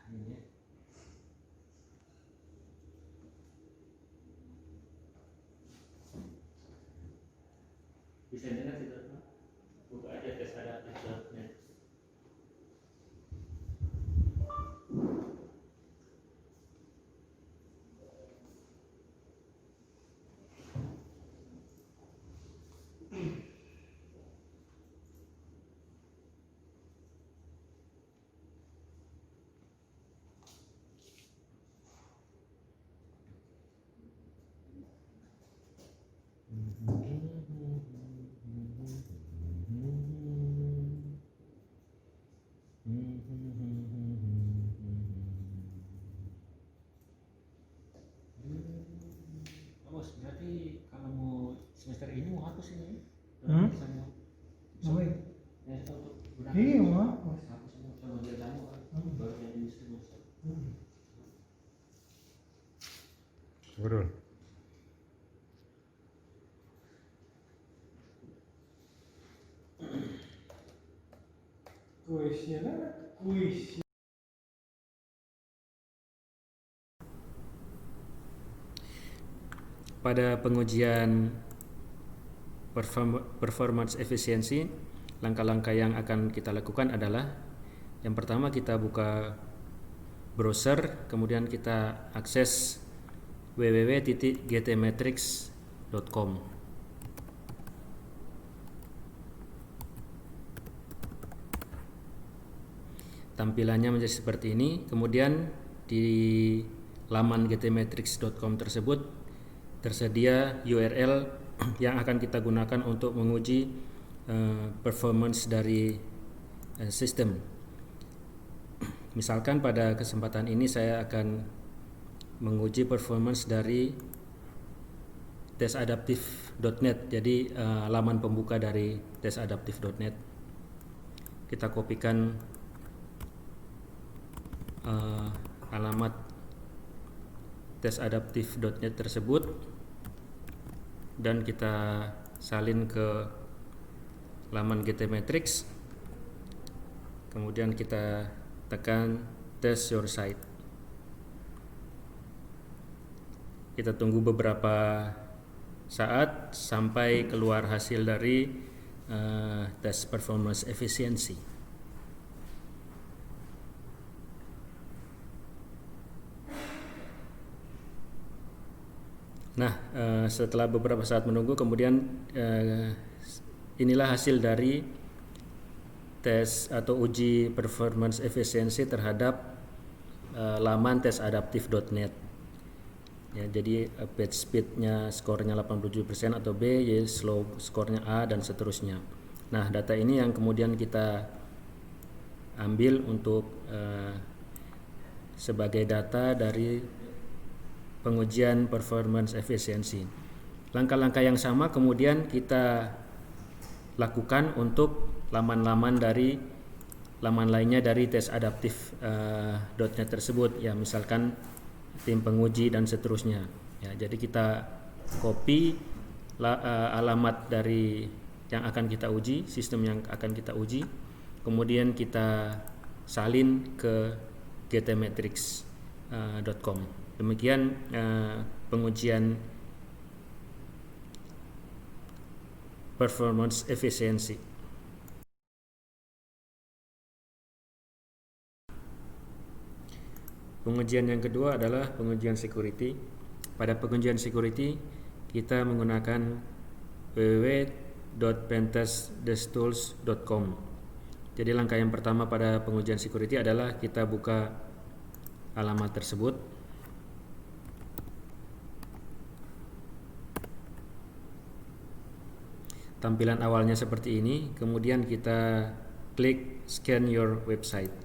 ini bisa dengar tidak? Buka aja tesadaptif.net. Oh, berarti kalau mau semester ini mau hapus ini? Apa ya? Ya, untuk gunakan Iya, mau hapus. hapus semua sama dia kamu kan baru jadi semester. Betul. Kuisnya kan kuis. Pada pengujian performance efisiensi, langkah-langkah yang akan kita lakukan adalah yang pertama kita buka browser, kemudian kita akses www.gtmetrix.com. Tampilannya menjadi seperti ini. Kemudian di laman gtmetrix.com tersebut tersedia URL yang akan kita gunakan untuk menguji performance dari sistem. Misalkan pada kesempatan ini saya akan menguji performance dari tesadaptif.net. Jadi laman pembuka dari tesadaptif.net. Kita kopikan alamat tesadaptif.net tersebut dan kita salin ke laman GTmetrix. Kemudian kita tekan test your site. Kita tunggu beberapa saat sampai keluar hasil dari tes performance efisiensi. Nah, setelah beberapa saat menunggu, kemudian inilah hasil dari tes atau uji performance efisiensi terhadap laman tesadaptif.net. Ya, jadi page speednya skornya 87% atau B, Y slow skornya A, dan seterusnya. Nah, data ini yang kemudian kita ambil untuk sebagai data dari pengujian performance efisiensi. Langkah-langkah yang sama kemudian kita lakukan untuk laman-laman dari laman lainnya dari tesadaptif.net tersebut, ya misalkan tim penguji dan seterusnya. Ya, jadi kita copy alamat dari yang akan kita uji, sistem yang akan kita uji, kemudian kita salin ke gtmetrix.com. Demikian pengujian performance efisiensi. Pengujian yang kedua adalah pengujian security. Pada pengujian security kita menggunakan www.pentestdestools.com. Jadi langkah yang pertama pada pengujian security adalah kita buka alamat tersebut. Tampilan awalnya seperti ini, kemudian kita klik scan your website.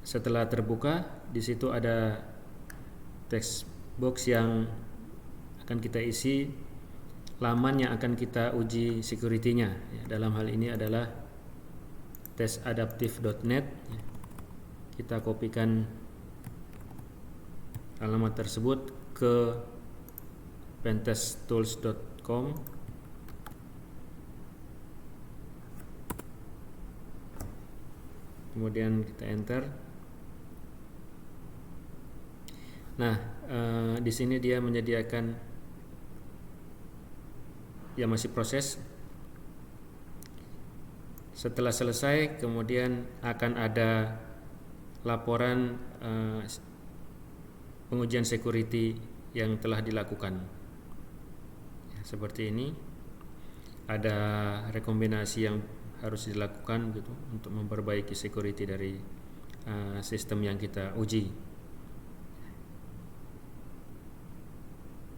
Setelah terbuka, di situ ada text box yang akan kita isi laman yang akan kita uji security-nya. Ya, dalam hal ini adalah tesadaptif.net. Kita kopikan alamat tersebut ke pentesttools.com. kemudian kita enter. Nah, di sini dia menyediakan, ya masih proses. Setelah selesai, kemudian akan ada laporan pengujian security yang telah dilakukan. Ya, seperti ini, ada rekombinasi yang harus dilakukan gitu untuk memperbaiki security dari sistem yang kita uji.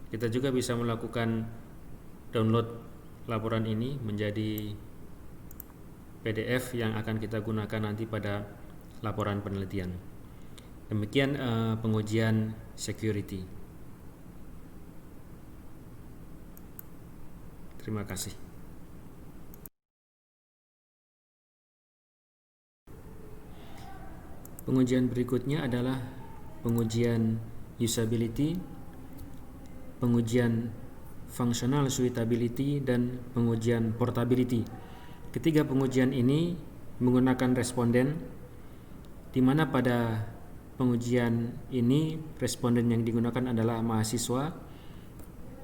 Kita juga bisa melakukan download laporan ini menjadi PDF yang akan kita gunakan nanti pada laporan penelitian. Demikian pengujian security. Terima kasih. Pengujian berikutnya adalah pengujian usability, pengujian functional suitability, dan pengujian portability. Ketiga pengujian ini menggunakan responden, di mana pada pengujian ini responden yang digunakan adalah mahasiswa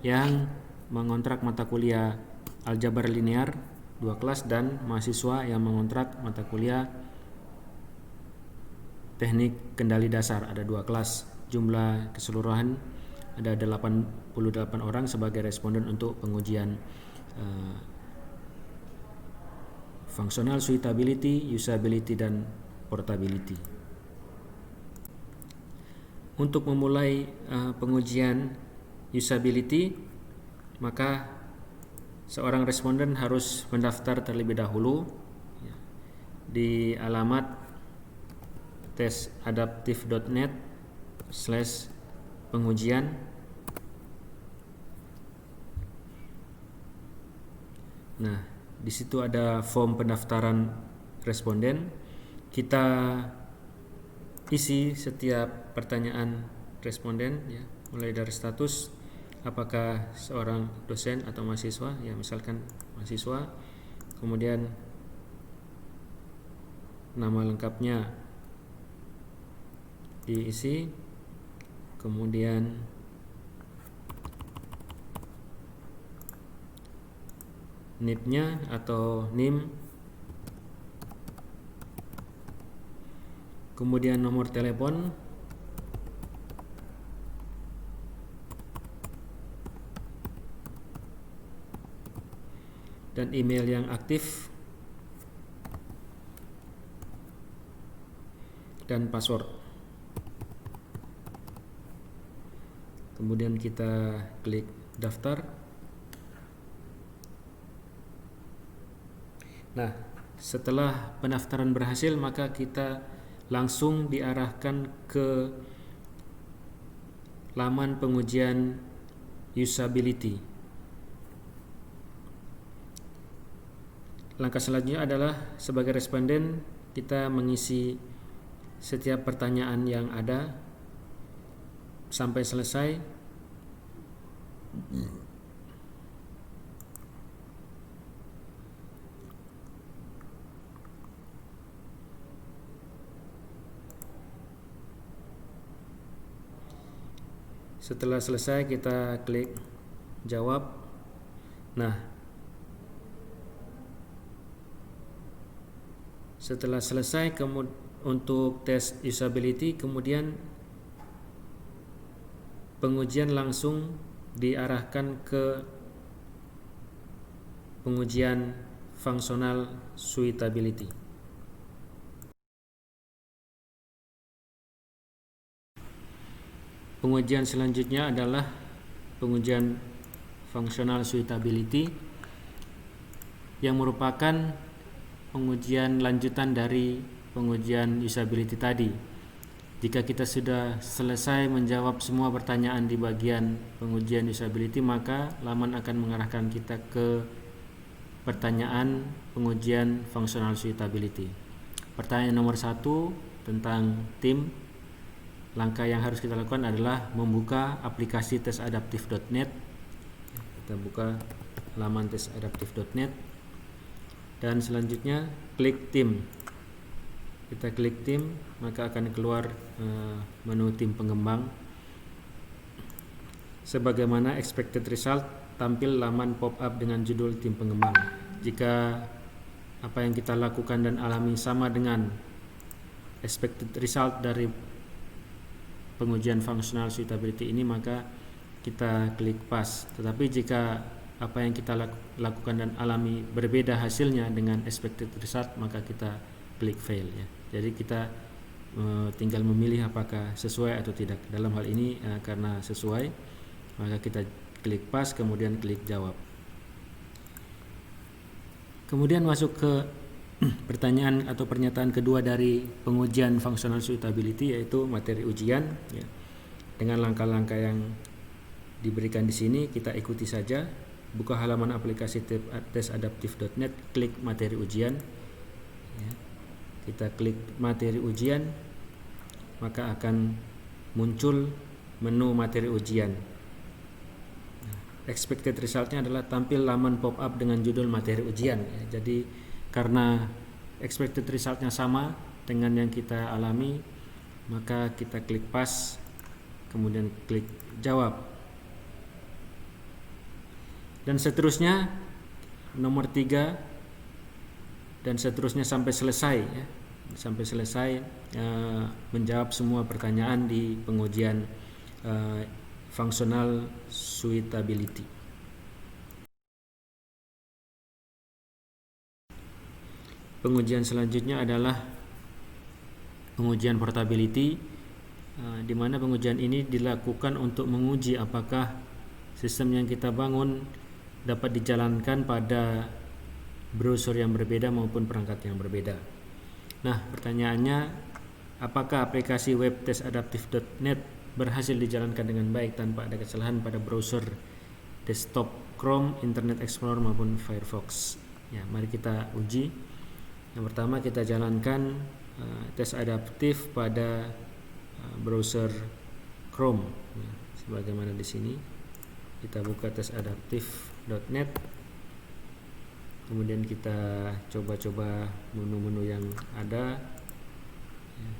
yang mengontrak mata kuliah aljabar linear 2 kelas dan mahasiswa yang mengontrak mata kuliah teknik kendali dasar ada 2 kelas. Jumlah keseluruhan ada 88 orang sebagai responden untuk pengujian functional suitability, usability, dan portability. Untuk memulai pengujian usability, maka seorang responden harus mendaftar terlebih dahulu di alamat tesadaptive.net/pengujian. Nah, di situ ada form pendaftaran responden. Kita isi setiap pertanyaan responden, ya, mulai dari status, apakah seorang dosen atau mahasiswa, ya misalkan mahasiswa, kemudian nama lengkapnya diisi, kemudian NIP-nya atau NIM, kemudian nomor telepon, dan email yang aktif, dan password. Kemudian kita klik daftar. Nah, setelah pendaftaran berhasil, maka kita langsung diarahkan ke laman pengujian usability. Langkah selanjutnya adalah sebagai responden kita mengisi setiap pertanyaan yang ada sampai selesai. Setelah selesai kita klik jawab. Nah, setelah selesai untuk tes usability, kemudian pengujian langsung diarahkan ke pengujian functional suitability. Pengujian selanjutnya adalah pengujian functional suitability yang merupakan pengujian lanjutan dari pengujian usability tadi. Jika kita sudah selesai menjawab semua pertanyaan di bagian pengujian usability, maka laman akan mengarahkan kita ke pertanyaan pengujian functional suitability. Pertanyaan nomor 1 tentang tim. Langkah yang harus kita lakukan adalah membuka aplikasi tesadaptive.net. Kita buka laman tesadaptive.net dan selanjutnya klik tim. kita klik tim, maka akan keluar menu tim pengembang. Sebagaimana expected result, tampil laman pop-up dengan judul tim pengembang. Jika apa yang kita lakukan dan alami sama dengan expected result dari pengujian functional suitability ini, maka kita klik pass. Tetapi jika apa yang kita lakukan dan alami berbeda hasilnya dengan expected result, maka kita klik fail ya. Jadi kita tinggal memilih apakah sesuai atau tidak. Dalam hal ini karena sesuai, maka kita klik pass, kemudian klik jawab. Kemudian masuk ke pertanyaan atau pernyataan kedua dari pengujian functional suitability, yaitu materi ujian ya. Dengan langkah-langkah yang diberikan di sini kita ikuti saja. Buka halaman aplikasi tesadaptive.net, klik materi ujian ya. Kita klik materi ujian, maka akan muncul menu materi ujian. Expected resultnya adalah tampil laman pop-up dengan judul materi ujian ya. Jadi karena expected resultnya sama dengan yang kita alami, maka kita klik pass, kemudian klik jawab, dan seterusnya nomor 3 dan seterusnya sampai selesai ya. Sampai selesai menjawab semua pertanyaan di pengujian functional suitability. Pengujian selanjutnya adalah pengujian portability, di mana pengujian ini dilakukan untuk menguji apakah sistem yang kita bangun dapat dijalankan pada browser yang berbeda maupun perangkat yang berbeda. Nah, pertanyaannya, apakah aplikasi web tesadaptive.net berhasil dijalankan dengan baik tanpa ada kesalahan pada browser desktop Chrome, Internet Explorer maupun Firefox? Ya, mari kita uji. Yang pertama kita jalankan tes adaptif pada browser Chrome ya, sebagaimana di sini. Kita buka tesadaptive.net, kemudian kita coba-coba menu-menu yang ada ya.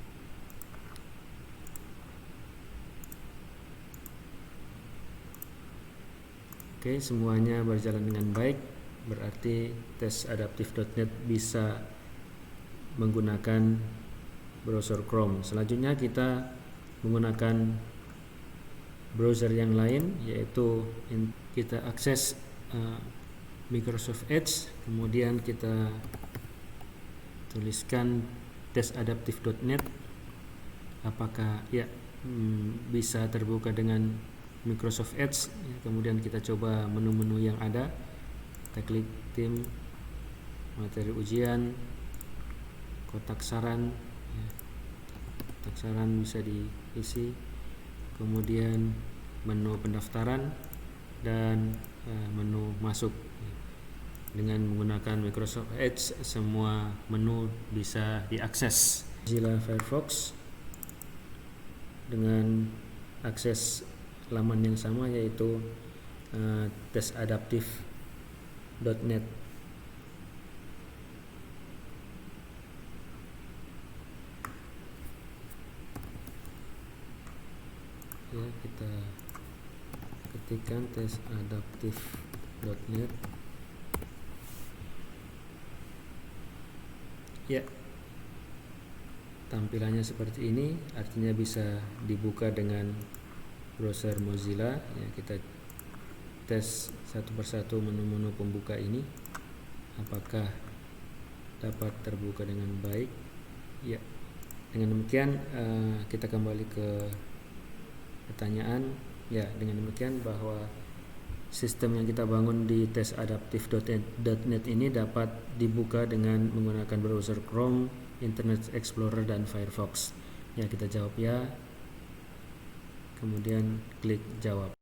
Oke, semuanya berjalan dengan baik, berarti tesadaptive.net bisa menggunakan browser Chrome. Selanjutnya kita menggunakan browser yang lain, yaitu kita akses Microsoft Edge, kemudian kita tuliskan tesadaptive.net, apakah ya bisa terbuka dengan Microsoft Edge ya. Kemudian kita coba menu-menu yang ada, kita klik tim, materi ujian, kotak saran ya. Kotak saran bisa diisi, kemudian menu pendaftaran dan menu masuk. Dengan menggunakan Microsoft Edge, semua menu bisa diakses. Mozilla Firefox dengan akses laman yang sama, yaitu tesadaptive.net. Ya, kita ketikkan tesadaptive.net. Ya, tampilannya seperti ini, artinya bisa dibuka dengan browser Mozilla ya. Kita tes satu persatu menu-menu pembuka ini, apakah dapat terbuka dengan baik ya. Dengan demikian kita kembali ke pertanyaan ya. Dengan demikian bahwa sistem yang kita bangun di tesadaptive.net ini dapat dibuka dengan menggunakan browser Chrome, Internet Explorer dan Firefox. Ya, kita jawab ya. Kemudian klik jawab.